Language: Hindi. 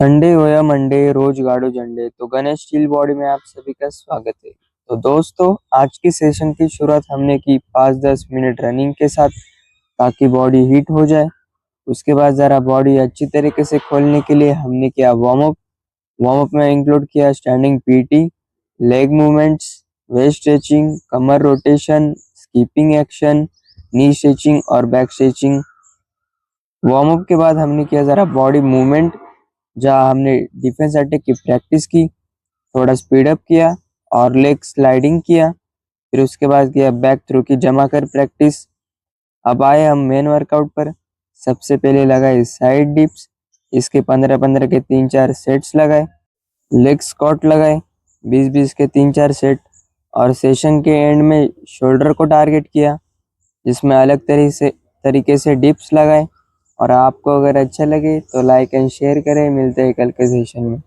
संडे हो या मंडे रोज गाड़ो झंडे। तो गणेश स्टील बॉडी में आप सभी का स्वागत है। तो दोस्तों, आज की सेशन की शुरुआत हमने की 5-10 मिनट रनिंग के साथ, ताकि बॉडी हीट हो जाए। उसके बाद ज़रा बॉडी अच्छी तरीके से खोलने के लिए हमने किया वार्म अप में इंक्लूड किया standing PT, leg movements, waist stretching, कमर rotation, skipping action, knee stretching और बैक स्ट्रेचिंग। वार्म अप के बाद हमने किया ज़रा बॉडी मूवमेंट, जहाँ हमने डिफेंस अटैक की प्रैक्टिस की, थोड़ा स्पीड अप किया और लेग स्लाइडिंग किया। फिर उसके बाद किया बैक थ्रू की जमा कर प्रैक्टिस। अब आए हम मेन वर्कआउट पर। सबसे पहले लगाए साइड डिप्स, इसके 15-15 के 3-4 सेट्स लगाए। लेग स्क्वाट लगाए 20-20 के 3-4 सेट। और सेशन के एंड में शोल्डर को टारगेट किया, जिसमें अलग तरीके से डिप्स लगाए। और आपको अगर अच्छा लगे तो लाइक एंड शेयर करें। मिलते हैं कल के सेशन में।